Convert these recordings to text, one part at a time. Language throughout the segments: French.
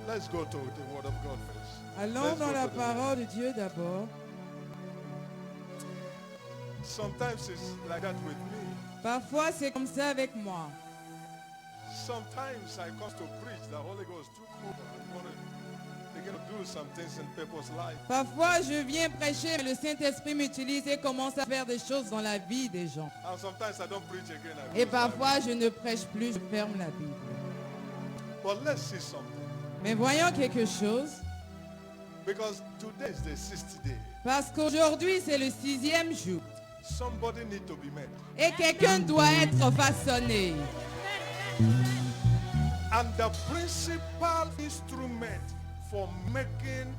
Let's go to the word of God first. Allons dans la parole de Dieu d'abord. Sometimes it's like that with me. Parfois, c'est comme ça avec moi. Sometimes I come to preach, the Holy Ghost took over. I'm going to begin to do some things in people's life. Parfois, je viens prêcher, mais le Saint-Esprit m'utilise et commence à faire des choses dans la vie des gens. And sometimes I don't preach again. Et parfois, je ne prêche plus, je ferme la Bible. But let's see something. Mais voyons quelque chose. Because today is the 60th day. Parce qu'aujourd'hui, c'est le 6e jour. Somebody need to be made. Et quelqu'un doit être façonné. And the principal instrument for making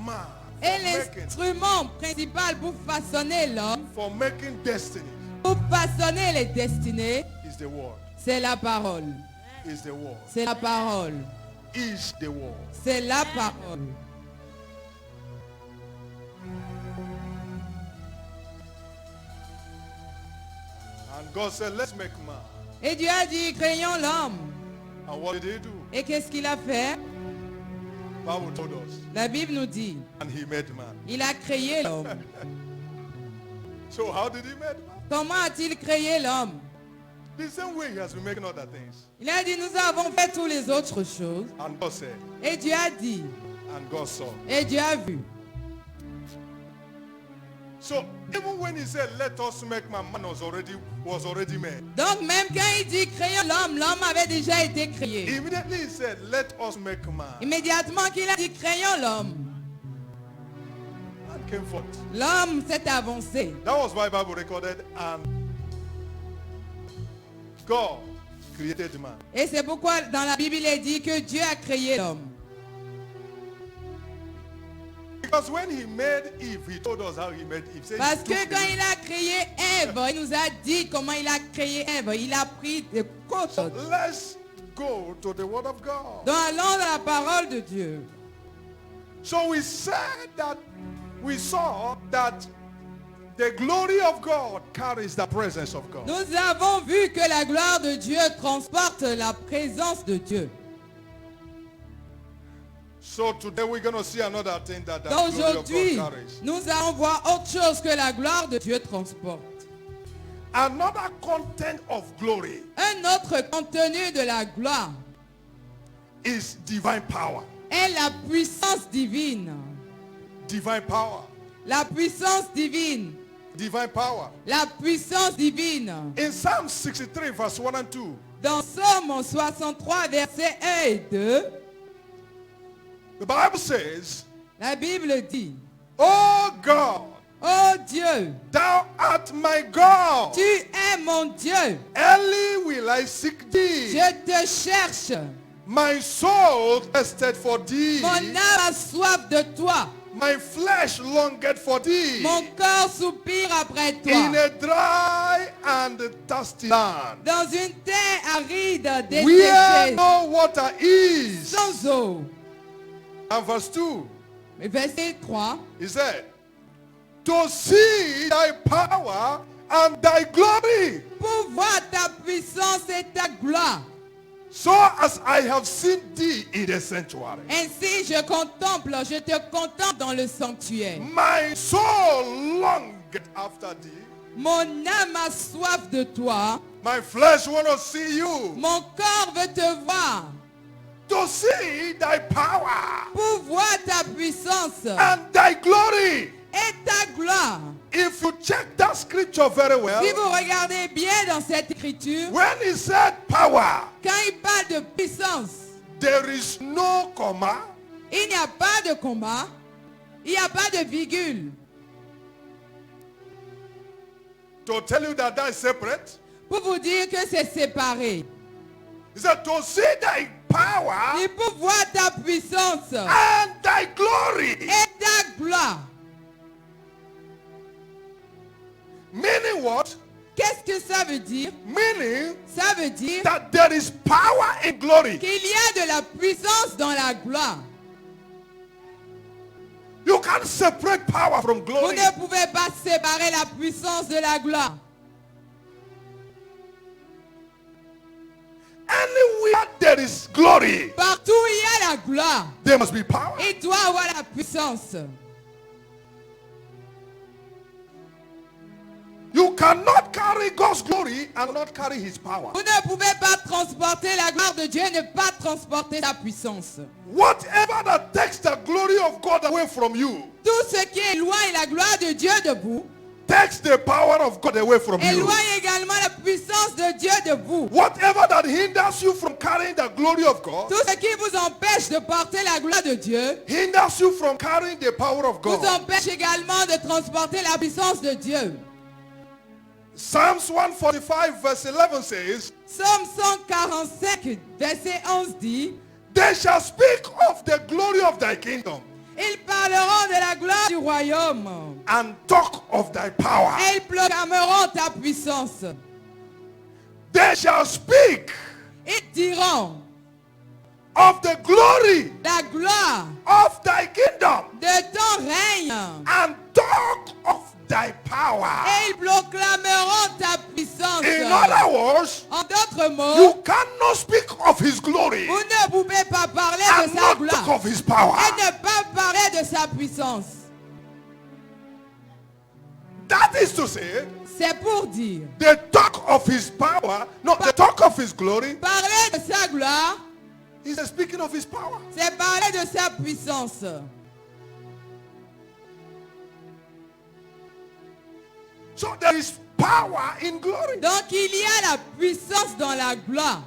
man, Et l'instrument principal pour façonner l'homme, for making destiny, pour façonner les destinées, is the word. c'est la parole. Is the word. C'est la parole. Is the word. C'est la parole. And God said, let's make man. Et Dieu a dit, créons l'homme. And what did he do? Et qu'est-ce qu'il a fait? Bible told us. La Bible nous dit, And he made man. il a créé l'homme. So how did he make man? Comment a-t-il créé l'homme? The same way he has been making other things. Il a dit, nous avons fait toutes les autres choses. And God said, Et Dieu a dit, and God saw. et Dieu a vu. So even when he said, let us make man, man was already made. Donc même quand il dit créons l'homme, l'homme avait déjà été créé. Immediately he said, let us make man. Immédiatement qu'il a dit créons l'homme, Man came forth. l'homme s'est avancé. That was why Bible recorded, and God created man. Et c'est pourquoi dans la Bible il est dit que Dieu a créé l'homme. Because when he made Eve, he told us how he made Eve. Said Parce he que took quand Eve. il a créé Ève, il nous a dit comment il a créé Ève. Il a pris des côtes. Let's go to the word of God. Donc allons dans la parole de Dieu. So we said that we saw that the glory of God carries the presence of God. Nous avons vu que la gloire de Dieu transporte la présence de Dieu. So today we're going to see another thing that the Donc glory of aujourd'hui, God carries. nous allons voir autre chose que la gloire de Dieu transporte. Another content of glory Un autre contenu de la gloire is divine power. est la puissance divine. Divine power. La puissance divine. Divine power. La puissance divine. In Psalm 63 verse 1 and 2, Dans Psaume 63, versets 1 et 2, the Bible says, la Bible dit, "O God, ô Dieu, thou art my God. tu es mon Dieu. Early will I seek thee. Je te cherche. My soul thirsted for thee. Mon âme a soif de toi. My flesh longed for thee. Mon corps soupire après In toi. a dry and thirsty land, Dans une terre aride, where desséchée, no water is." sans eau. And verse 2, Verset 3. he said, "To see thy power and thy glory, Pour voir ta puissance et ta gloire. so as I have seen thee in the sanctuary. Ainsi je te contemple dans le sanctuaire. My soul longed after thee. Mon âme a soif de toi. My flesh want to see you. Mon corps veut te voir. To see thy power Pour voir ta puissance and thy glory." et ta gloire. If you check that scripture very well, Si vous regardez bien dans cette écriture, when he said power, quand il parle de puissance, there is no comma, il n'y a pas de combat, il n'y a pas de virgule. to tell you that that is separate. Pour vous dire que c'est séparé. He said, to see thy power Et pour voir ta puissance and thy glory. et ta gloire. Meaning what? Qu'est-ce que ça veut dire? Meaning Ça veut dire that there is power in glory. qu'il y a de la puissance dans la gloire. You can't separate power from Vous glory. ne pouvez pas séparer la puissance de la gloire. Anywhere there is glory, Partout où il y a la gloire, there must be power. il doit avoir la puissance. You cannot carry God's glory and not carry his power. Vous ne pouvez pas transporter la gloire de Dieu et ne pas transporter sa puissance. Whatever that takes the glory of God away from you Tout ce qui éloigne la gloire de Dieu de vous, takes the power of God away from you. éloigne également la puissance de Dieu de vous. Whatever that hinders you from carrying the glory of God Tout ce qui vous empêche de porter la gloire de Dieu, hinders you from carrying the power of vous God. empêche également de transporter la puissance de Dieu. Psalms 145 verse 11 says, Psaume 145, verset 11 dit, they shall speak of the glory of thy kingdom ils parleront de la gloire du royaume and talk of thy power. et ils proclameront ta puissance. They shall speak Ils diront of the glory la gloire of thy kingdom de ton règne and talk of thy power. et ils proclameront ta puissance. In other words, En d'autres mots, you cannot speak of his glory vous ne pouvez pas parler and de sa not talk gloire of his power. et ne pas parler de sa puissance. That is to say, C'est pour dire, the talk of his power, not the talk of his glory, parler de sa gloire, is speaking of his power. c'est parler de sa puissance. So there is power in glory. Donc il y a la puissance dans la gloire.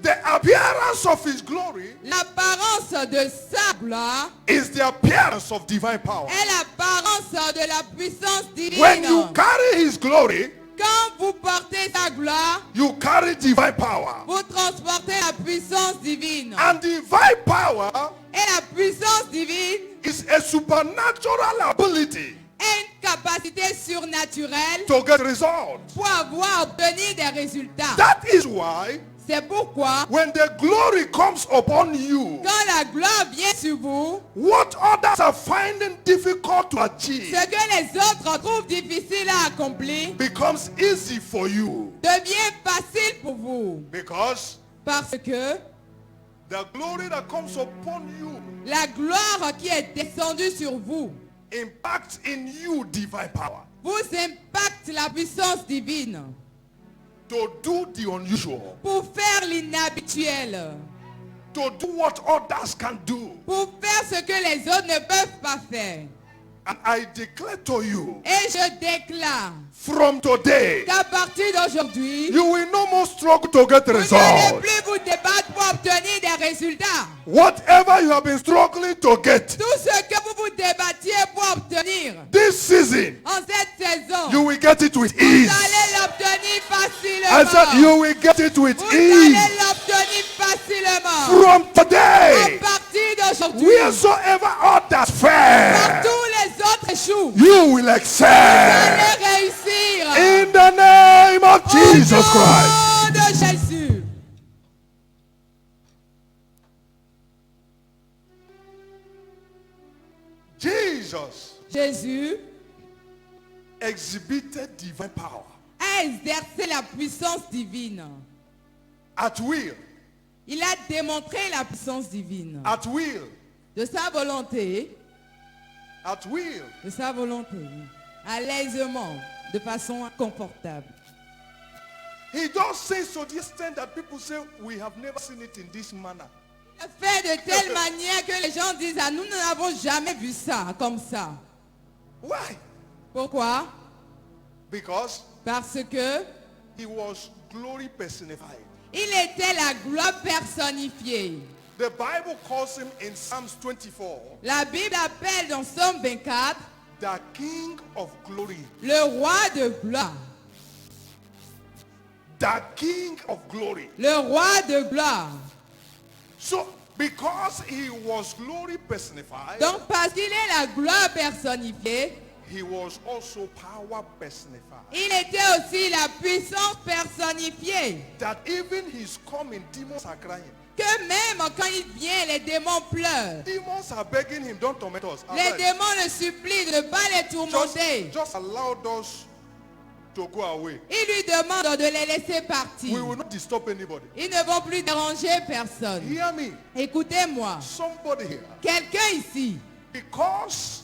The appearance of his glory L'apparence de sa gloire is the appearance of divine power. est l'apparence de la puissance divine. When you carry his glory, Quand vous portez sa gloire, you carry divine power. vous transportez la puissance divine. And divine power Et la puissance divine is a supernatural ability est une capacité surnaturelle to get results. pour avoir obtenu des résultats. That is why C'est pourquoi, when the glory comes upon you, quand la gloire vient sur vous, what others are finding difficult to achieve ce que les autres trouvent difficile à accomplir becomes easy for you, devient facile pour vous. because Parce que the glory that comes upon you la gloire qui est descendue sur vous impacts in you divine power vous impacte la puissance divine to do the unusual, pour faire l'inhabituel, to do what others can do. pour faire ce que les autres ne peuvent pas faire. And I declare to you, Et je déclare from today, qu'à partir d'aujourd'hui, you will no more struggle to get vous n'allez results. plus vous débattre pour obtenir des résultats. Whatever you have been struggling to get Tout ce que vous vous débattiez pour obtenir this season, en cette saison, you will get it with vous ease. allez l'obtenir I said facilement. you will get it with Vous ease. allez l'obtenir facilement. From À today, partir d'aujourd'hui, wheresoever others fail, partout les autres échouent. you will Vous excel. allez réussir. In the name of Jesus Christ. Au nom de Jésus. Jesus Jésus exhibited divine power a exercé la puissance divine. at will, Il a démontré la puissance divine. at will, De sa volonté, at will. à l'aisement, de façon confortable. He does things to the extent that people say we have never seen it in this manner. Il a fait de telle manière que les gens disent, ah, nous n'avons jamais vu ça comme ça. Why? Pourquoi? Because Parce que he was glory personified. il était la gloire personnifiée. The Bible calls him in Psalms 24 La Bible appelle dans Psaume 24 the King of glory. le roi de gloire. The King of glory. Le roi de gloire. So, because he was glory personified, Donc parce qu'il est la gloire personnifiée, he was also power personified. il était aussi la puissance personnifiée. That even his coming, demons are crying. Que même quand il vient, les démons pleurent. Demons are begging him, don't torment us. Les démons le supplient de ne pas les tourmenter. Just allow us to go away. Il lui demande de les laisser We partir. will not disturb anybody. Ils ne vont plus déranger personne. Hear me. Écoutez-moi. Somebody here. Quelqu'un ici, Because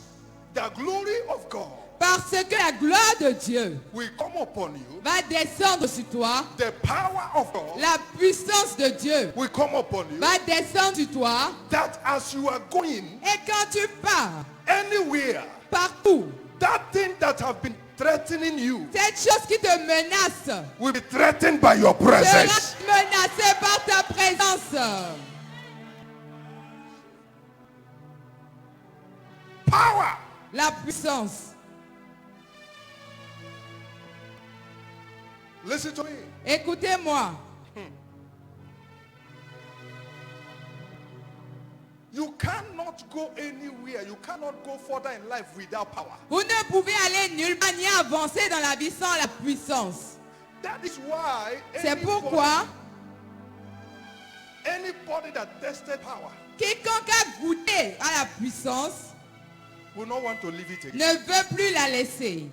the glory of God parce que la gloire de Dieu will come upon you, va descendre sur toi, the power of God la puissance de Dieu will come upon you, va descendre sur toi, that as you are going et quand tu pars anywhere, partout, that thing that have been threatening you cette chose qui te menace will be threatened by your presence. sera menacée par ta présence. Power. La puissance. Listen to me. Écoutez-moi. You cannot go anywhere. You cannot go further in life without power. Vous ne pouvez aller nulle part ni avancer dans la vie sans la puissance. That is why C'est pourquoi anybody that tested power quiconque a goûté à la puissance will not want to leave it again. ne veut plus la laisser.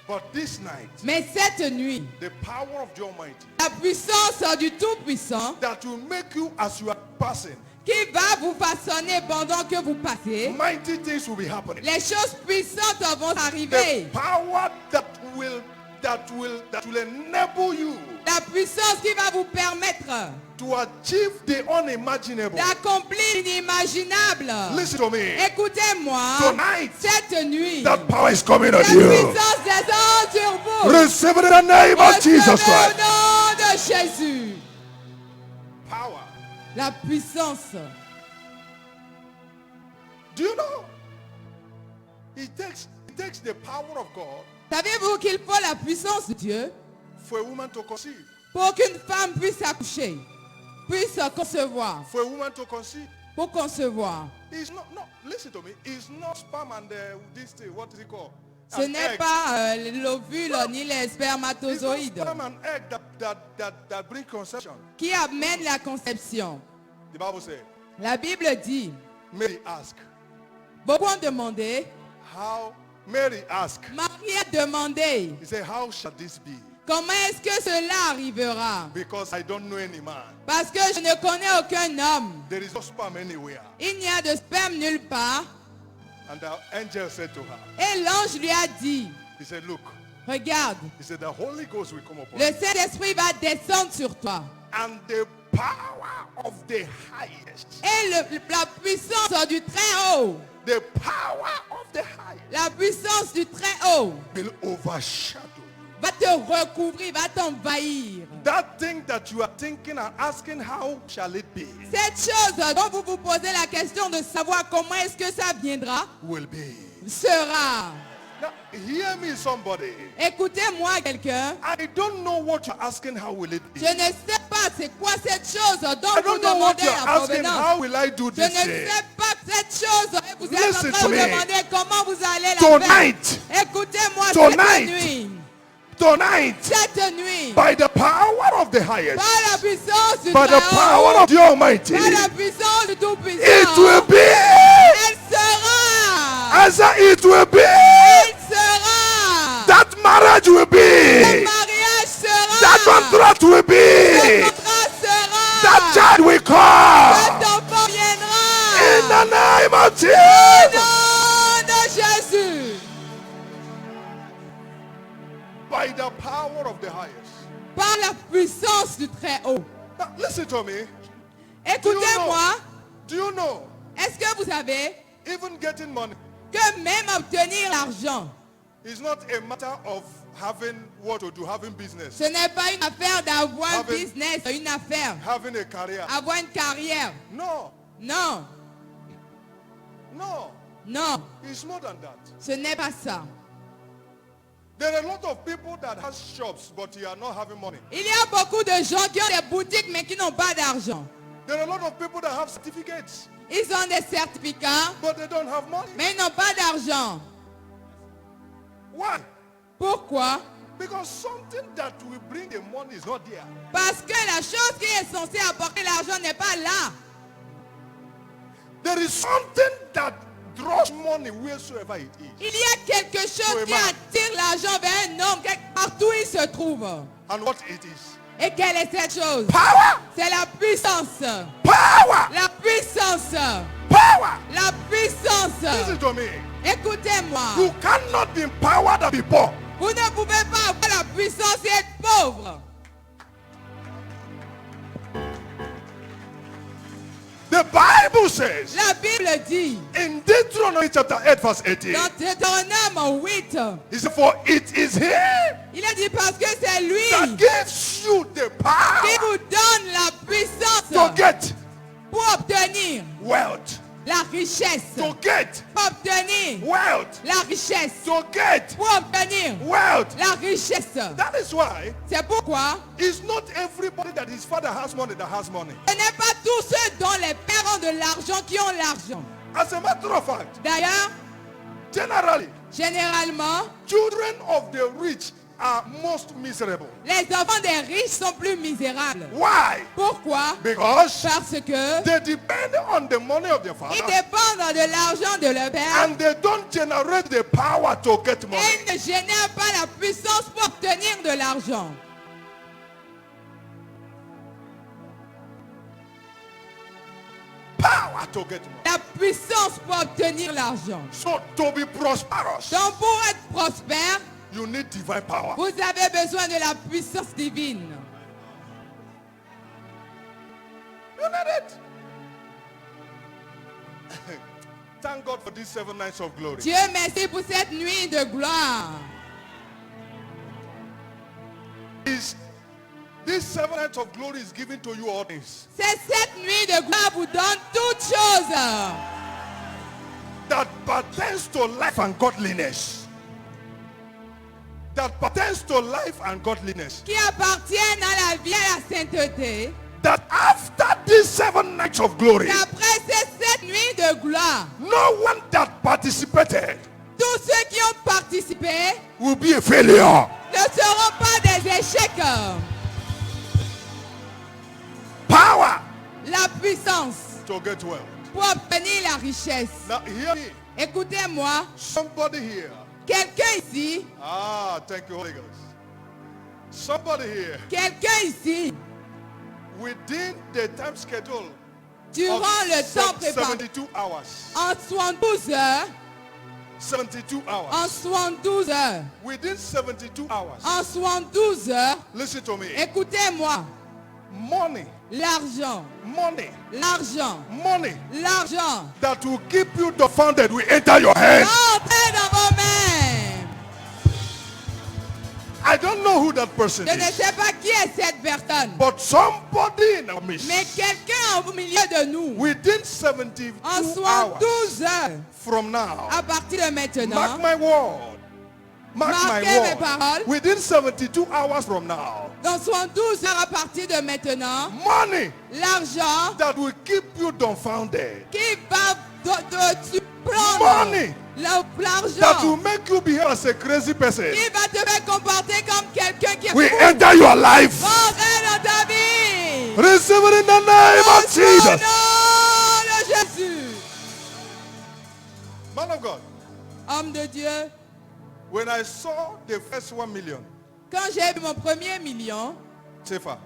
But this night, Mais cette nuit, the power of the Almighty la puissance du Tout-Puissant that will make you as you are passing, qui va vous façonner pendant que vous passez, mighty things will be happening. les choses puissantes vont The arriver. power that will enable you La puissance qui va vous permettre to achieve the unimaginable. d'accomplir l'inimaginable. Listen to me. Écoutez-moi, Tonight, cette nuit, that power is coming la on you. puissance descend sur vous. Receive it in the name of Jesus Recevez Christ. au nom de Jésus. Power. La puissance. Do you know? It takes the power of God Savez-vous qu'il faut la puissance de Dieu for a woman to conceive. pour qu'une femme puisse accoucher, puisse concevoir, For a woman to conceive. pour concevoir. It's not, no, listen to me. It's not sperm and this thing, what is it called? Ce An n'est egg. pas l'ovule ni les It's not spermatozoïdes sperm and egg that bring conception. qui amènent la conception. The Bible says, La Bible dit, Mary asked. beaucoup ont demandé, How? Mary asked. Marie a demandé, He said, how shall this be? comment est-ce que cela arrivera? Because I don't know any man. Parce que je ne connais aucun homme. There is no sperm anywhere. Il n'y a de sperme nulle part. And the angel said to her, Et l'ange lui a dit, he said, look, regarde, he said, the Holy Ghost will come upon le you. Saint-Esprit va descendre sur toi. And the power of the highest, Et la puissance du très haut, the power of the highest la puissance du très haut will overshadow you. va te recouvrir, va t'envahir. That thing that you are thinking and asking, how shall it be, Cette chose dont vous vous posez la question de savoir comment est-ce que ça viendra, will be. sera. Now, hear me, somebody. Écoutez-moi quelqu'un. I don't know what you're asking, how will it be? Je ne sais pas c'est quoi cette chose dont I vous don't know what demandez you're la asking, provenance. how will I do Je ne this thing? sais pas cette chose et vous êtes en Listen train to de me. demander comment vous allez la Tonight, faire. Écoutez-moi Tonight. cette nuit. tonight, Cette nuit. by the power of the highest, Par la puissance du by the Très-Haut, power of the Almighty, par la puissance du Tout-Puissant, it will be, elle sera. as it will be, Elle sera. that marriage will Le be, mariage sera. that contract will Le be, contrat sera. that child will come, Cet enfant viendra. in the name of Au Jesus. nom de Jésus. By the power of the highest. Par la puissance du Très-Haut. Now, listen to me. Écoutez-moi. Do you know, Est-ce que vous savez even getting money que même obtenir l'argent, is not a matter of having what to do, having business, ce n'est pas une affaire d'avoir un Avec- business, une affaire, having a career. avoir une carrière. No, Non, no, non, it's more than that. ce n'est pas ça. There are a lot of people that have shops, but you are not having money. Il y a beaucoup de gens qui ont des boutiques mais qui n'ont pas d'argent. There are a lot of people that have certificates, Ils ont des certificats but they don't have money. mais ils n'ont pas d'argent. Why? Pourquoi? Because something that will bring the money is not there. Parce que la chose qui est censée apporter l'argent n'est pas là. There is something that draws money wheresoever it is. Il y a quelque chose qui attire l'argent vers un homme, partout il se trouve. And what it is? Et quelle est cette chose? Power! C'est la puissance. Power! La puissance. Power! La puissance. Listen to me. Écoutez-moi. You cannot be empowered and be poor. Vous ne pouvez pas avoir la puissance et être pauvre. The Bible says La Bible dit in Deuteronomy chapter 8 verse 18, dans Deutéronome 8, he said, for it is he il a dit parce que c'est lui that gives you the qui power vous donne la puissance to get pour obtenir wealth. la richesse. To get Pour obtenir wealth. la richesse. To get Pour obtenir wealth. la richesse. That is why C'est pourquoi it's not everybody that his father has money that has money. ce n'est pas tous ceux dont les pères ont de l'argent qui ont l'argent. As a matter of fact, D'ailleurs, generally, généralement, children of the rich are most miserable. les enfants des riches sont plus misérables. Why? Pourquoi? Because Parce que they depend on the money of their father ils dépendent de l'argent de leur père and they don't generate the power to get et money. ils ne génèrent pas la puissance pour obtenir de l'argent. Power to get money. La puissance pour obtenir l'argent. So to be prosperous, Donc pour être prospère, you need divine power. vous avez besoin de la puissance divine. You need it. Thank God for these 7 nights of glory. Dieu merci pour cette nuit de gloire. This 7 nights of glory is given to you all things C'est cette nuit de gloire vous donne toutes choses that pertains to life and godliness. That pertains to life and godliness. qui appartiennent à la vie et à la sainteté. That after these 7 nights of glory, Après ces 7 nuits de gloire, no one that participated tous ceux qui ont participé will be a failure. ne seront pas des échecs. Power La puissance to get wealth. pour obtenir la richesse. Now hear me. Écoutez-moi, Somebody here. quelqu'un ici, Thank you, Holy Ghost. Somebody here. quelqu'un ici, Within the time schedule durant of le temps préparé, 72 hours. en 72 heures, 72 hours. en 72 heures, Within 72 hours. en 72 heures, Listen to me. écoutez-moi, Money, l'argent, money, l'argent, money l'argent, that will keep you dumbfounded will enter your head. entrez dans vos mains. I don't know who that person Je ne is, sais pas qui est cette personne, but somebody in our midst, mais quelqu'un au milieu de nous, within 72 en hours 72 heures, from now, à partir de mark maintenant, my word, mark Marquez my mes word, paroles. within 72 hours from now, dans 72 heures à partir de maintenant, money l'argent that will keep you dumbfounded, qui va te surprendre, money that will l'argent make you behave as a crazy person, qui va te faire comporter comme quelqu'un qui est will fou, enter your life. entrer dans ta vie. Receive it in the name Au of Jesus. nom de Jésus. Man of God, Homme de Dieu, when I saw the first 1 million, quand j'ai eu mon premier million, Sefa,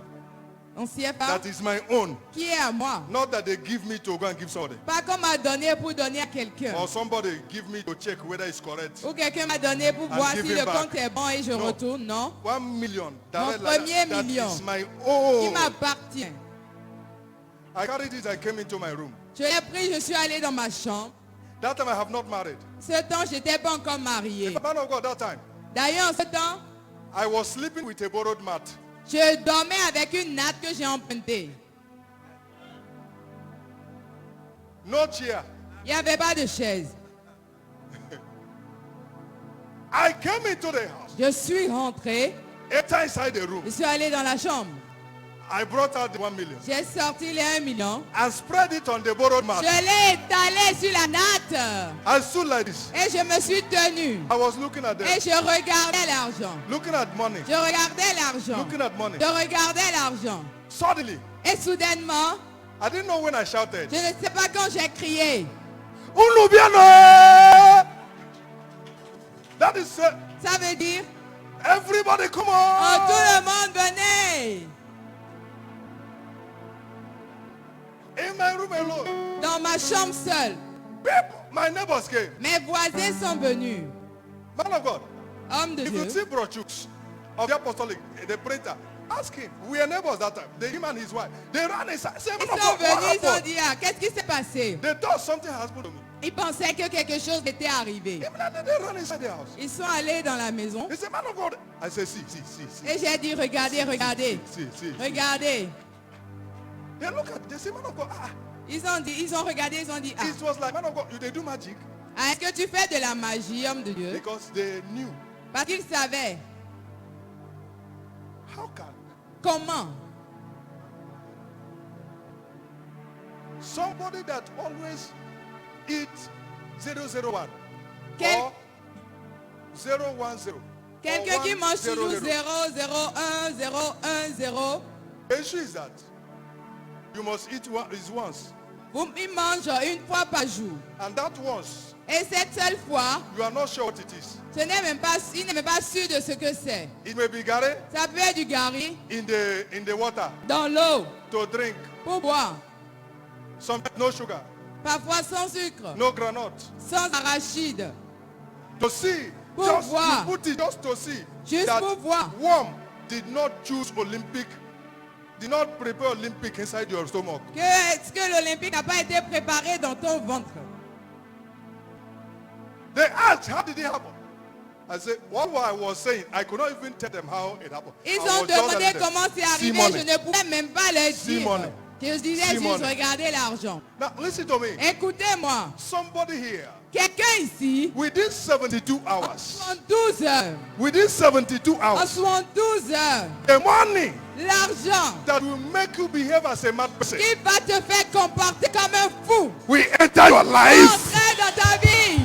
on s'y est pas, that is my own. qui est à moi. Not that they give me to go and give somebody. Pas qu'on m'a donné pour donner à quelqu'un. Or somebody give me to check whether it's correct. Ou quelqu'un m'a donné pour voir give si it le back. compte est bon et je No. retourne. Non. 1 million. Mon That, premier that million. is my Qui own. m'appartient. I carried it, I came into my room. Je l'ai pris, je suis allé dans ma chambre. That time I have not married. Ce temps, je n'étais pas encore marié. Man of God, that time, D'ailleurs, en ce temps, I was sleeping with a borrowed mat. je dormais avec une natte que j'ai empruntée. No chair. Il n'y avait pas de chaise. I came into the house. Je suis rentré, Enter inside the room. je suis allé dans la chambre. I brought out the 1 million J'ai sorti les 1 million. and spread it on the borrowed mat. Je l'ai étalé sur la natte. I stood like this. Et je me suis tenu. I was looking at them. Et je regardais l'argent. Looking at money. Je regardais l'argent. Looking at money. Je regardais l'argent. Suddenly, Et soudainement, I didn't know when I shouted. je ne sais pas quand j'ai crié. Unu biano. That is Ça veut dire, everybody come oh, tout on. le monde venez. In my room alone. Dans ma chambre seule. People, my neighbors came. Mes voisins sont venus. Man of God. Homme de If Dieu. you see brochures of the apostolic, the printer, ask him. We are neighbors that time. The him and his wife. They ran inside. Say, Ils man of sont God, what venus, ils ont happened? dit, ah, qu'est-ce qui s'est passé? They thought something has happened to me. Ils pensaient que quelque chose était arrivé. Immediately they ran inside the house. Ils sont allés dans la maison. He said, man of God. I said, see. Et j'ai dit, regardez, regardez. See. Regardez. They look at, they say, man of God, Ils ont regardé, ils ont dit, ah, It was like, man of God, they do magic. ah, est-ce que tu fais de la magie, homme de Dieu? Because they knew. Parce qu'ils savaient. How can Comment? somebody that always eat 001 Quel- or 010 Quelqu'un qui mange 0, toujours 0, 0, 0, 1, 0, 1, 0. The issue is that you must eat once. Ils mangent une fois par jour. And that once, Et cette seule fois, you are not sure what it is. il n'est même pas sûr de ce que c'est. It may be gari Ça peut être du gari in the water dans l'eau to drink. pour boire. Sometimes no sugar, Parfois sans sucre, no granite. sans arachide. To see, Pour just voir. you put it just to see Juste that pour voir. worm did not choose Olympic, did not prepare Olympic inside your stomach. Est-ce que l'Olympique n'a pas été préparé dans ton ventre? They asked, how did it happen? I said, what I was saying, I could not even tell them how it happened. Ils I ont was just demandé telling them, comment c'est "See arrivé. money." Je ne pouvais même pas le See dire. money. Que je disais See juste, money. regardez l'argent. Now listen to me. Écoutez-moi. Somebody here, Quelqu'un ici, within 72 en hours, 72 heures, within 72 en hours, 72 heures, the money l'argent that will make you behave as a mad person qui va te faire comporter comme un fou, will enter your life. entrer dans ta vie.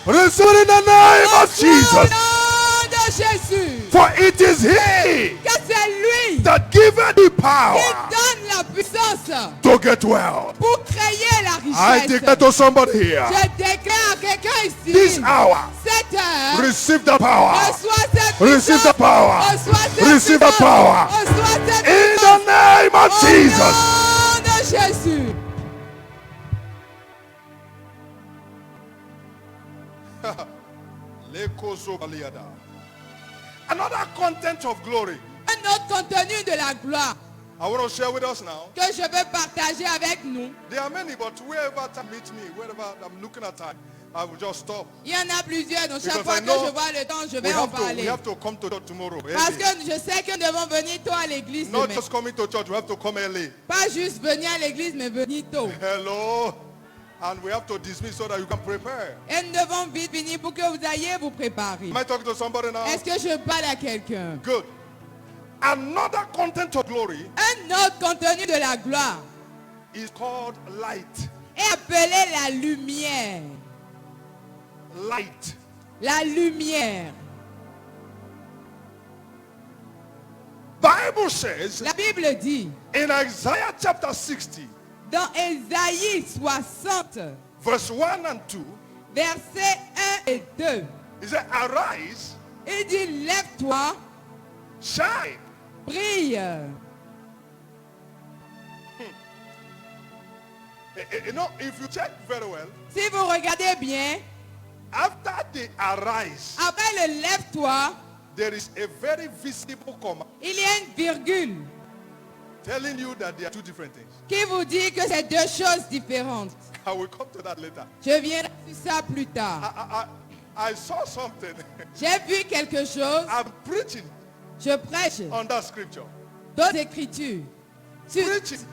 Receive it in the name of Au Jesus. nom de Jésus. For it is He Que c'est lui that giveth the qui power donne la puissance to get well. pour créer la I richesse. declare to somebody here, Je déclare à quelqu'un ici, this hour, cette heure, receive the power. reçois cette Receive the puissance, power. reçois cette Receive the puissance, power. reçois cette In puissance, the name of au Jesus. nom de Jésus. Another content of glory Un autre contenu de la gloire I want to share with us now. que je veux partager avec nous. There are many, but wherever time meets me, wherever I'm looking at time, I will just stop. Il y en a plusieurs, donc chaque Because fois I que know je vois le temps, je We vais en have parler. to come to church tomorrow. Parce early. que je sais que nous devons venir tôt à l'église Not demain. just coming to church, we have to come early. Pas juste venir à l'église, mais venir tôt. Hello. And we have to dismiss so that you can prepare. Et nous devons vite venir pour que vous ayez vous préparer. Am I talking to somebody now? Est-ce que je parle à quelqu'un? Good. Another content of glory Un autre contenu de la gloire is called light. est appelé la lumière. Light. La lumière. Bible says La Bible dit in Isaiah chapter 60, dans Ésaïe 60, verse 1 and 2, versets 1 et 2, it says, arise, il dit lève-toi, shine. brille. You know, if you check very well, Si vous regardez bien, after they arise, après le lève-toi, there is a very visible comma il y a une virgule telling you that there are two different things. qui vous dit que c'est deux choses différentes. I will come to that later. Je viendrai sur ça plus tard. I saw something. J'ai vu quelque chose, I'm preaching je prêche on that scripture. d'autres écritures. Preaching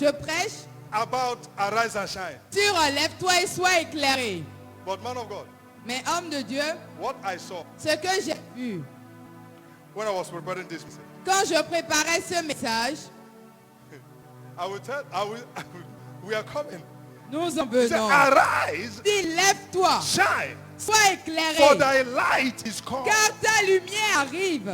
Je prêche about arise and shine. sur lève-toi et sois éclairé. But man of God, Mais homme de Dieu, what I saw ce que j'ai vu when I was preparing this message, quand je préparais ce message, we are coming. nous en Say, venons. arise, Dis lève-toi, shine, sois for éclairé, thy light is come, car ta lumière arrive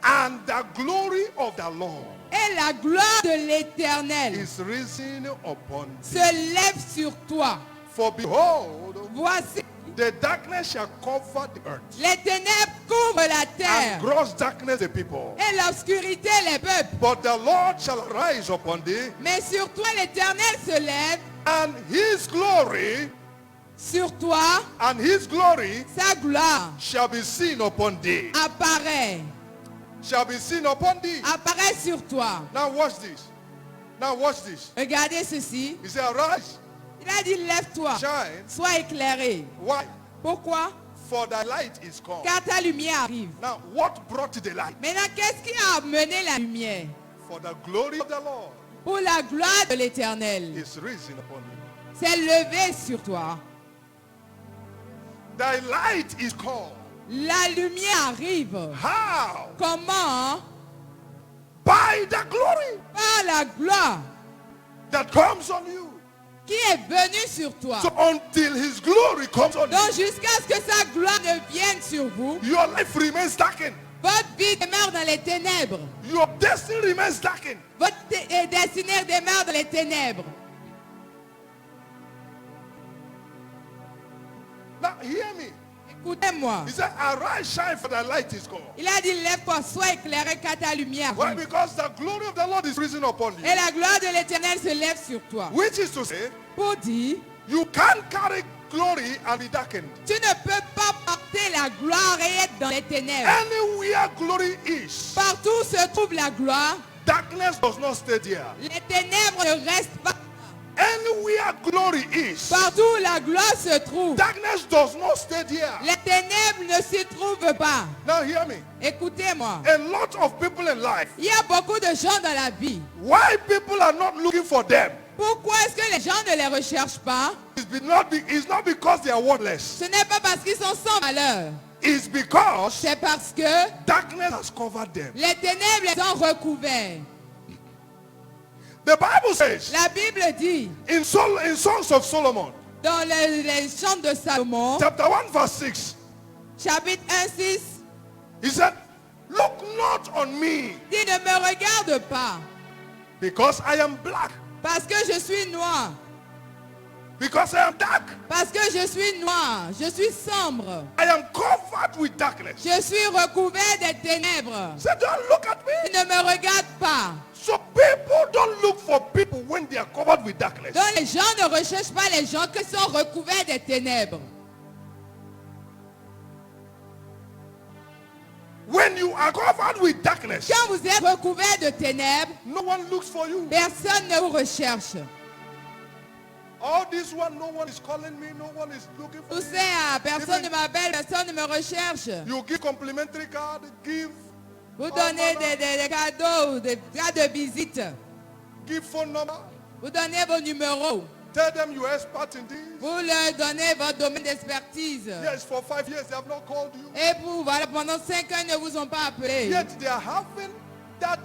and the glory of the Lord et la gloire de l'Éternel is risen upon thee. se lève sur toi. For behold, Voici, the darkness shall cover the earth, les ténèbres couvrent la terre and gross darkness the people. et l'obscurité les peuples. But the Lord shall arise upon thee, Mais sur toi l'Éternel se lève, and his glory, sur toi sa gloire shall be seen upon thee. apparaît. Shall be seen upon thee. Apparaît sur toi. Now watch this. Now watch this. Regardez ceci. He said, arise, Il a dit lève-toi, shine. sois éclairé. Why? Pourquoi? For thy light is come. Car ta lumière arrive. Now, what brought the light? Maintenant, qu'est-ce qui a amené la lumière? For the glory of the Lord Pour la gloire de l'Éternel. is risen upon you. C'est levé sur toi. Thy light is come. La lumière arrive. How? Comment? By the glory Par la gloire that comes on you. qui est venue sur toi. So until his glory comes on Donc you, jusqu'à ce que sa gloire ne vienne sur vous, your life remains darkened. votre vie demeure dans les ténèbres. Your destiny remains darkened. Votre destinée demeure dans les ténèbres. Now hear me. Écoutez-moi. He said, arise, shine, for thy light is come. Il a dit, lève-toi, sois éclairé car ta lumière Why? arrive. Because the glory of the Lord is risen upon you. Et la gloire de l'Éternel se lève sur toi. Which is to say, Pour dire, you can't carry glory and be darkened. tu ne peux pas porter la gloire et être dans les ténèbres. Anywhere glory is, Partout où se trouve la gloire, darkness does not stay there. les ténèbres ne restent pas. Anywhere glory is, Partout où la gloire se trouve, darkness does not stay there. les ténèbres ne s'y trouvent pas. Now hear me. Écoutez-moi. A lot of people in life, Il y a beaucoup de gens dans la vie. why people are not looking for them, Pourquoi est-ce que les gens ne les recherchent pas? it's not because they are worthless. Ce n'est pas parce qu'ils sont sans valeur. It's because C'est parce que darkness has covered them. les ténèbres les ont recouverts. The Bible says La Bible dit in Songs of Solomon, dans les chants de Salomon, chapter 1 verse 6, chapitre 1, 6, he said, look not on me dit ne me regarde pas because I am black, parce que je suis noir, because I am dark. parce que je suis noir, je suis sombre, I am covered with darkness. je suis recouvert des ténèbres. Say, don't look at Tu me. ne me regardes pas. So people don't look for people when they are covered with darkness. Donc les gens ne recherchent pas les gens qui sont recouverts des ténèbres. When you are covered with darkness, Quand vous êtes recouvert de ténèbres, no one looks for you. personne ne vous recherche. All this one, no one is calling me, no one is looking for Tout me. ça, personne ne m'appelle, personne ne me recherche. You give complimentary card, give Vous donnez des cadeaux, des cartes de visite. give phone number. Vous donnez vos numéros. Tell them you're expert in this. Vous leur donnez votre domaine d'expertise. Yes, for 5 years they have not called you. Et pour, voilà, pendant 5 ans, ils ne vous ont pas appelé. Yet they are having that,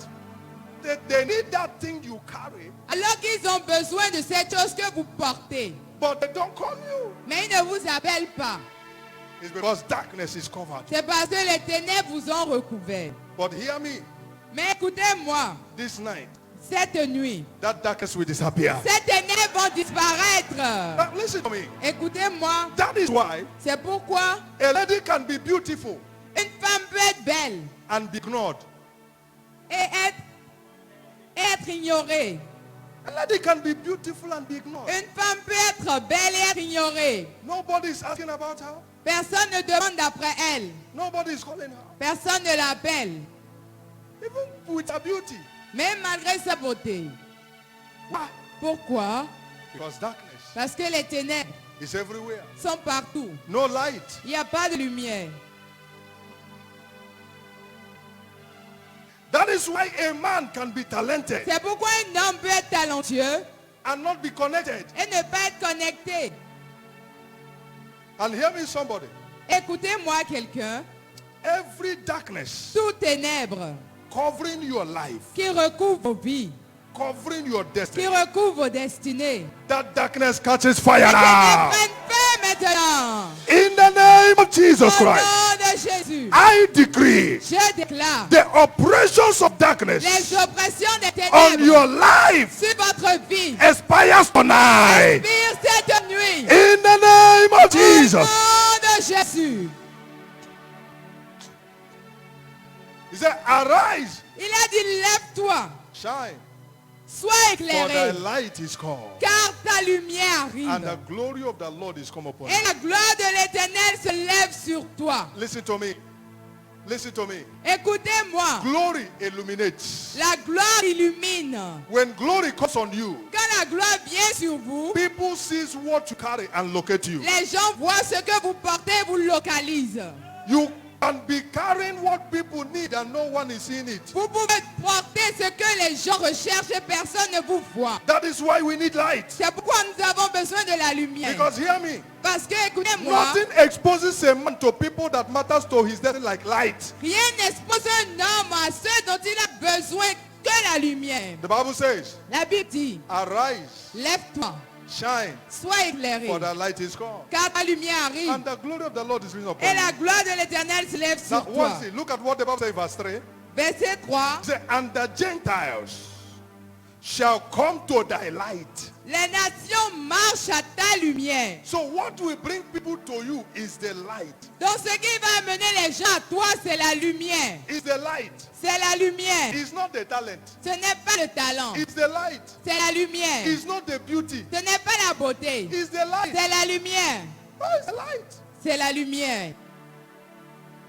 they need that thing you carry, Alors qu'ils ont besoin de cette chose que vous portez. but they don't call you. Mais ils ne vous appellent pas. It's because darkness is covered. C'est parce que les ténèbres vous ont recouvert. But hear me, Mais écoutez-moi, this night, cette nuit, that darkness will disappear. ces ténèbres vont disparaître. Now listen to me. Écoutez-moi, That is why c'est pourquoi a lady can be beautiful une femme peut être belle and be ignored. et être ignorée. A lady can be beautiful and be ignored. Une femme peut être belle et être ignorée. Nobody is asking about her. Personne ne demande d'après elle. Nobody is calling her. Personne ne l'appelle. Even with her beauty. Même malgré sa beauté. Why? Pourquoi? Because darkness Parce que les ténèbres is everywhere. sont partout. No light. Il n'y a pas de lumière. That is why a man can be talented C'est pourquoi un homme peut être talentueux and not be connected. et ne pas être connecté. And hear me, somebody. Écoutez-moi quelqu'un. Every darkness Tout ténèbres covering your life, qui recouvre vos vies, covering your qui destiny, recouvre vos destinées. that darkness catches fire Les ténèbres now. prennent feu maintenant. In the name of Jesus Au Christ, nom de Jésus, I decree je déclare the operations of darkness les oppressions des on ténèbres your life sur votre vie. expires tonight. Expire cette nuit. brille. In the name of Au Jesus. nom de Jésus. He said, arise, Il a dit, lève-toi, shine, sois for thy éclairé, light is come, car ta lumière and the arrive. glory of the Lord is come upon Et you. la gloire de l'Éternel se lève sur toi. Listen to me. Listen to me. Écoutez-moi. Glory illuminates. La gloire illumine. When glory comes on you, Quand la gloire vient sur vous, people see what you carry and locate you. les gens voient ce que vous portez et vous localisent. You can be carrying what people need and no one is seeing it. Vous pouvez porter ce que les gens recherchent et personne ne vous voit. That is why we need light. C'est pourquoi nous avons besoin de la lumière. Because hear me, Parce que, écoutez-moi, nothing exposes a man to people that matters to his destiny like light. rien n'expose un homme à ceux dont il a besoin que la lumière. The Bible says, La Bible dit, arise, lève-toi, shine, sois éclairé, for the light is come. car ta lumière arrive. And the glory of the Lord is risen upon Et la you. gloire de l'Éternel se lève Now, sur toi. once again, look at what the Bible says in verse 3. Verset 3. It says, and the Gentiles shall come to thy light. Les nations marchent à ta lumière. So what will bring people to you is the light. Donc ce qui va amener les gens à toi, c'est la lumière. It's the light. C'est la lumière. It's not the talent. Ce n'est pas le talent. It's the light. C'est la lumière. It's not the beauty. Ce n'est pas la beauté. It's the light. C'est la lumière. Oh, it's the light. C'est la lumière.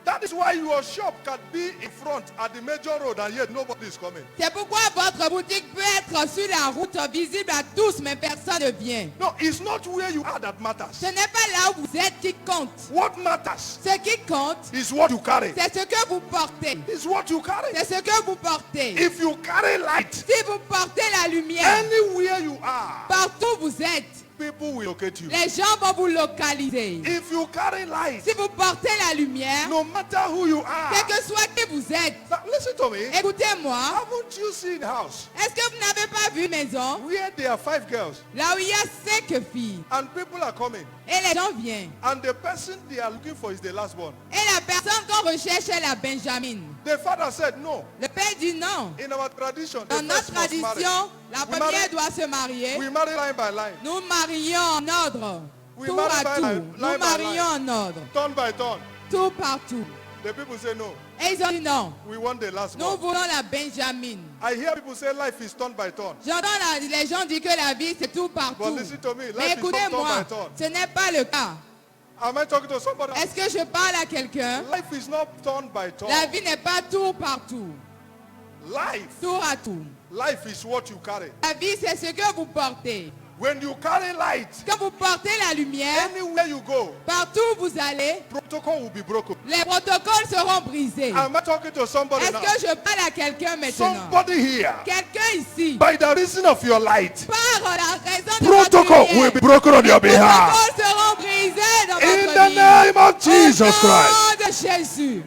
That is why your shop can be in front at the major road and yet nobody is coming. C'est pourquoi votre boutique peut être sur la route visible à tous, mais personne ne vient. No, it's not where you are that matters. Ce n'est pas là où vous êtes qui compte. What matters Ce qui compte, is what you carry. c'est ce que vous portez. It's what you carry. C'est ce que vous portez. If you carry light, Si vous portez la lumière, anywhere you are, partout où vous êtes, people will locate you. les gens vont vous localiser. If you carry light, Si vous portez la lumière, no matter who you are. quel que soit qui vous êtes, Now, listen to me. écoutez-moi, Haven't you seen a house est-ce que vous n'avez pas vu une maison where there are 5 girls là où il y a 5 filles and people are coming et les gens viennent and the person they are looking for is the last one? et la personne qu'on recherche est la Benjamin. The father said no. Le père dit non. In our tradition, the Dans notre first must marry. tradition, la We première marry- doit se marier. We marry line by line, Nous marions en ordre, We tour marry à by tour. line Nous by marions en ordre, turn by turn. tour par tour. The people say no. Et ils ont dit non. We want the last Nous one. voulons la Benjamin. I hear people say life is turn by turn. J'entends les gens dire que la vie c'est tout par But tour. listen to me, Mais life is not écoutez-moi, turn by turn. ce n'est pas le cas. Am I talking to somebody? Est-ce que je parle à quelqu'un? Life is not turn by turn. La vie n'est pas tour par tour, Life. tour à tour. Life is what you carry. La vie c'est ce que vous portez. When you carry light, Quand vous portez la lumière, anywhere you go, partout où vous allez, protocol will be broken. les protocoles seront brisés. Am I talking to somebody Est-ce now? que je parle à quelqu'un maintenant? Somebody here, Quelqu'un ici, by the reason of your light, par la raison de protocol votre will lumière, be broken on your les behalf. protocoles seront brisés dans In votre the vie. name of Jesus Au Christ. nom de Jésus.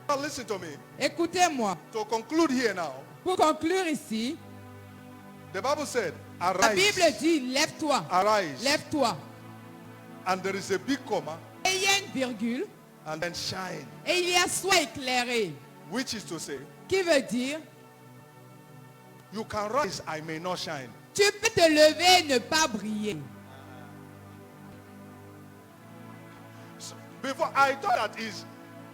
Now listen to me. Écoutez-moi. To conclude here now, Pour conclure ici, the Bible said, la Bible arise, dit, lève-toi, arise, lève-toi. and there is a big comma, Et il y a une virgule, and then shine, et il y a sois éclairé, which is to say, qui veut dire, you can rise, I may not shine. tu peux te lever et ne pas briller. So, before I thought that is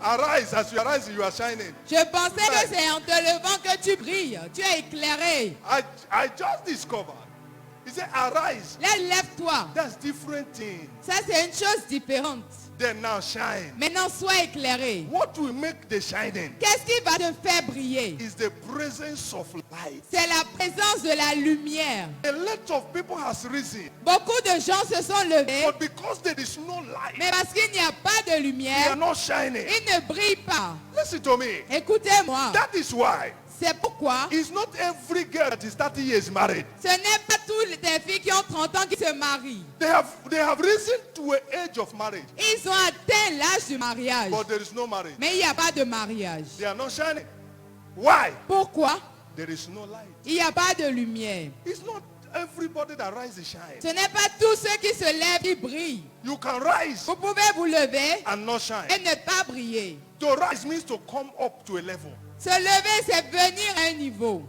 arise, as you arise, you are shining. Je pensais que c'est en te levant que tu brilles, tu es éclairé. I just discovered. He said, arise. Là, lève-toi. That's different thing. Ça, c'est une chose différente. Then now shine. Maintenant, sois éclairé. What will make the shining Qu'est-ce qui va te faire briller? is the presence of light. C'est la présence de la lumière. A lot of people has risen, Beaucoup de gens se sont levés, but because there is no light, mais parce qu'il n'y a pas de they are lumière, not shining. ils ne brillent pas. Listen to me. Écoutez-moi, That is why c'est pourquoi it's not every girl that is 30 years married. ce n'est pas toutes les filles qui ont 30 ans qui se marient. They have risen to an age of marriage, Ils ont atteint l'âge du mariage, but there is no marriage. mais il n'y a pas de mariage. They are not shining. Why? Pourquoi? There is no light. Il n'y a pas de lumière. It's not everybody that rises shine. Ce n'est pas tous ceux qui se lèvent qui brillent. You can rise Vous pouvez vous lever and not shine. et ne pas briller. To rise means to come up to a level. Se lever, c'est venir à un niveau.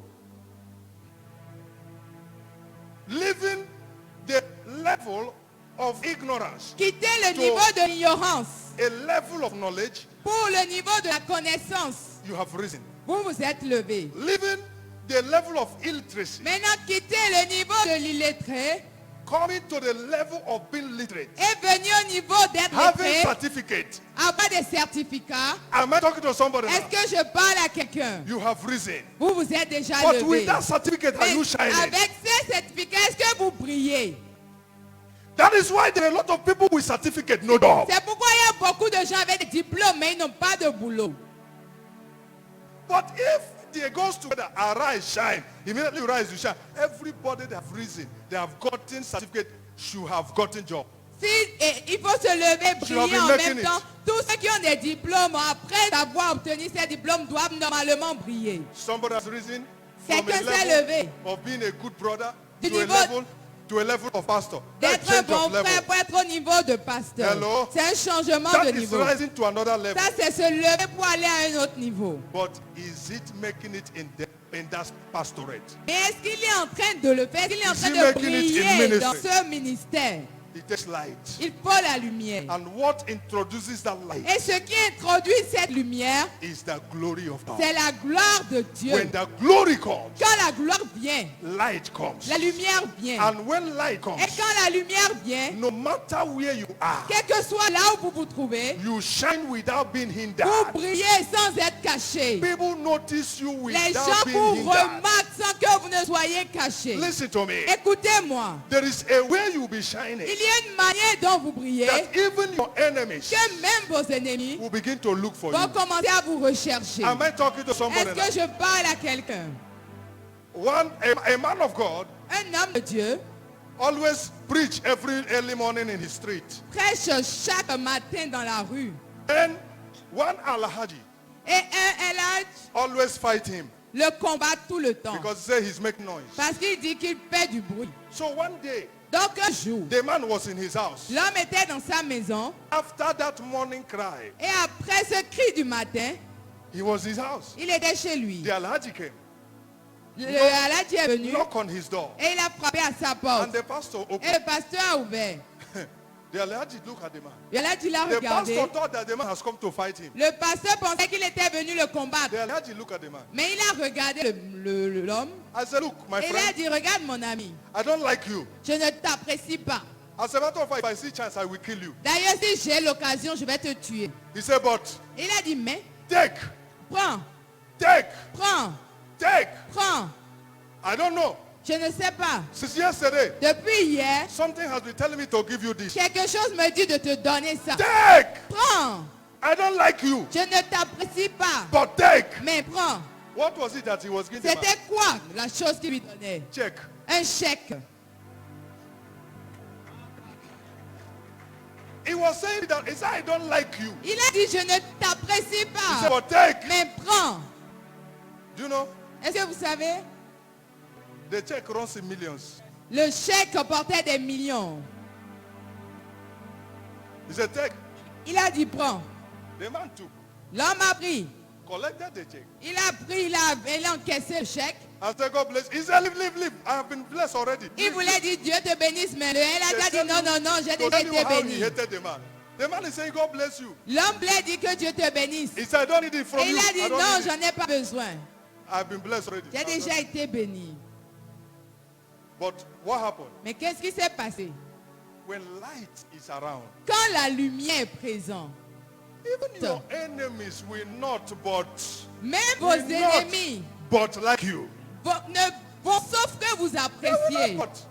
Living the level of ignorance Quittez le niveau de l'ignorance a level of knowledge, pour le niveau de la connaissance. you have risen. Vous vous êtes levé. Leaving the level of illiteracy, Maintenant, quittez le niveau de l'illettré coming to the level of being literate, et venez au niveau d'être having lettré, certificate. avoir des certificats. Am I talking to somebody Est-ce now? que je parle à quelqu'un? You have risen. Vous vous êtes déjà But with levé. that certificate, are Mais you shining? avec ces certificats, est-ce que vous brillez? That is why there are a lot of people with certificate, no job. C'est pourquoi il y a beaucoup de gens avec des diplômes, mais ils n'ont pas de boulot. But if they goes together, arise, shine, immediately you rise, you shine. Everybody that have risen, they have gotten certificate, should have gotten job. Si, il faut se lever, You have briller been en making même temps. Tous ceux qui ont des diplômes, après avoir obtenu ces diplômes, doivent normalement briller. Somebody has risen from a Quelqu'un s'est levé level of being a good brother Du to a niveau- level of pastor. That d'être un change bon of level. frère pour être au niveau de pasteur. Hello? C'est un changement That de is niveau. rising to another level. Ça, c'est se lever pour aller à un autre niveau. But is it making it in that pastorate? Mais est-ce qu'il est en train de le faire? Est-ce qu'il est en Is train he de making it in briller dans ministry? ce ministère? It takes light. Il faut la lumière. And what introduces that light Et ce qui introduit cette lumière, is the glory of God. c'est la gloire de Dieu. When the glory comes, Quand la gloire vient, light comes. la lumière vient. And when light comes, Et quand la lumière vient, no matter where you are, quel que soit là où vous vous trouvez, you shine without being hindered. vous brillez sans être caché. People notice you Les without gens being vous hindered. remarquent sans que vous ne soyez caché. Listen to me. Écoutez-moi. There is a way you'll be shining Il y a une manière dont vous brillez that even your enemies que même vos ennemis will begin to look for vont you. commencer à vous rechercher. Am I talking to somebody Est-ce now? que je parle à quelqu'un? A man of God Un homme de Dieu always preach every early morning in his street. prêche chaque matin dans la rue. And one Alhaji Et un Elhadj always fight him le combat tout le temps. because he say he's making noise. Parce qu'il dit qu'il fait du bruit. So one day, Donc un jour, the man was in his house. l'homme était dans sa maison. After that morning cry, Et après ce cri du matin, he was in his house. il était chez lui. The Alhaji came, Le Elhadj est venu knock on his door, et il a frappé à sa and porte. the pastor Et opened. le pasteur a ouvert. The Alhaji look at the man. L'Elhadj l'a The regardé. pastor thought that the man has come to fight him. Le pasteur pensait qu'il était venu le combattre. The Alhaji look at the man. Mais il a regardé l'homme I said, look, my et il a friend, dit, regarde mon ami, I don't like you. je ne t'apprécie pas. As a matter of fact, if I see chance, I will kill you. D'ailleurs, si j'ai l'occasion, je vais te tuer. He said, but Il a dit, mais take, prends, take, prends, take. prends. I don't know. Je ne sais pas. Since yesterday, Depuis hier, something has been telling me to give you this. quelque chose me dit de te donner ça. Take. Prends. I don't like you, Je ne t'apprécie pas. but take. Mais prends. What was it that he was giving the man? C'était quoi la chose qu'il lui donnait? Check. Un chèque. He was saying that, he said, I don't like you. Il a dit, je ne t'apprécie He said, pas. but take. Mais prends. Do you know? Est-ce que vous savez? The check runs in millions. Le chèque portait des millions. He said, take. Il a dit, prends. The man took, L'homme a pris. collected the check. Il a pris, il a encaissé le chèque. I said, God bless. He said, leave, leave, leave. I have been blessed already. Il voulait dire, Dieu te bénisse, mais elle a They dit, tell non, you- non, non, j'ai to déjà tell you été how he béni. hated the man. The man is saying, God bless you. L'homme lui a dit que Dieu te bénisse. He said, I don't need it from Et il you. a I dit, don't non, need it. j'en ai pas besoin. I've been blessed already. J'ai déjà été béni. But what happened? Mais qu'est-ce qui s'est passé? When light is around, Quand la lumière est présente, even your enemies will not même vos will not ennemis but like you. ne vont sauf que vous They will appréciez. not but.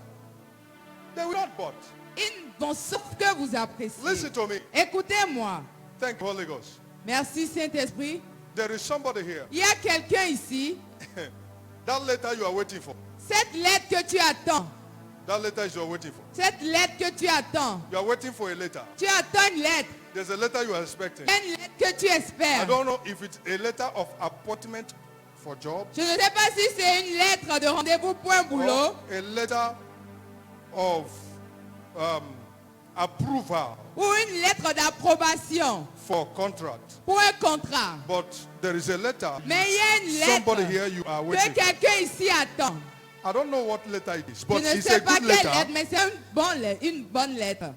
They will not but. Ils vont sauf que vous appréciez. Listen to me. Écoutez-moi. Thank you, Holy Ghost. Merci Saint-Esprit. There is somebody here. Il y a quelqu'un ici. That letter you are waiting for. Cette lettre que tu attends. That letter you are waiting for. Cette lettre que tu attends. You are waiting for a letter. Tu attends une lettre. There's a letter you are expecting. Une lettre que tu I espères. don't know if it's a letter of appointment for job Je ne sais pas si c'est une lettre de rendez-vous pour un boulot or a letter of approval ou une lettre d'approbation for contract. pour un contrat. But there is a letter. Mais il y a une Somebody lettre here you are que waiting for. quelqu'un ici attend. I don't know what letter it is, Je but ne it's sais a pas good quelle letter. lettre, mais c'est une bonne lettre.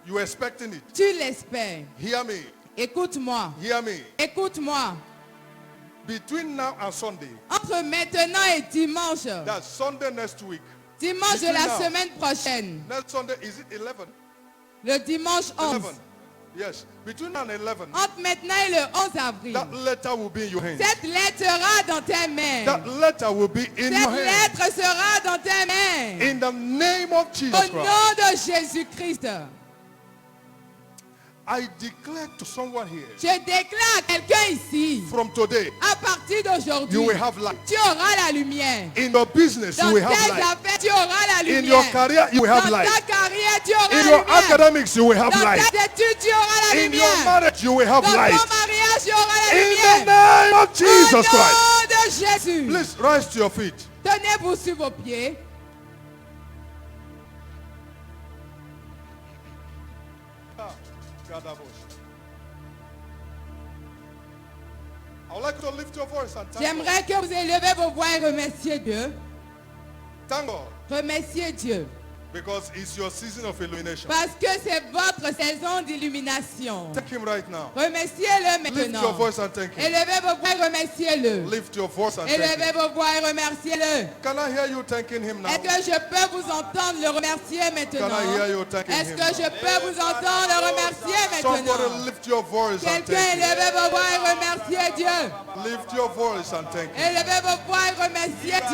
You're expecting it. Tu l'espères. Hear me. Écoute-moi. Hear me. Écoute-moi. Between now and Sunday, Entre maintenant et dimanche, that's Sunday next week. dimanche de between la now. semaine prochaine, Next Sunday, is it 11? le dimanche 11, 11. Yes. Between now and 11, entre maintenant et le 11 avril, that letter will be in your hands. cette lettre sera dans tes mains. That letter will be in your Cette hands. lettre sera dans tes mains. In the name of Jesus Au Christ, nom de Jésus-Christ, I declare to someone here, je déclare à quelqu'un ici, from today, à partir d'aujourd'hui, you will have light. tu auras la lumière. In your business, Dans you will tes have light. affaires, tu auras la In your lumière. career, you will have Dans light. ta carrière, tu auras In la your lumière. academics, you will have Dans light. tes études, tu auras la In your lumière. marriage, you will have Dans ton light. mariage, tu auras la In the lumière. name of Au Jesus Christ. nom de Jésus. Please rise to your feet. Tenez-vous sur vos pieds. I would like you to lift your voice and thank God. J'aimerais que vous élevez vos voix et remerciez Dieu. Thank God. Remerciez Dieu. Because it's your season of illumination. Parce que c'est votre saison d'illumination. Thank him right now. Remerciez-le Lift your maintenant. voice and thank him. Élevez vos voix et remerciez-le. Lift your voice and thank him. Élevez vos voix et remerciez-le. Can I hear you thanking him now? Est-ce que je peux vous entendre le remercier Can maintenant? I hear you thanking Est-ce him que je now? peux vous entendre le remercier Somebody maintenant? lift your voice and Quelqu'un thank him. élevez vos voix et remerciez Dieu. Lift your voice and thank him. Élevez vos voix et remerciez Dieu.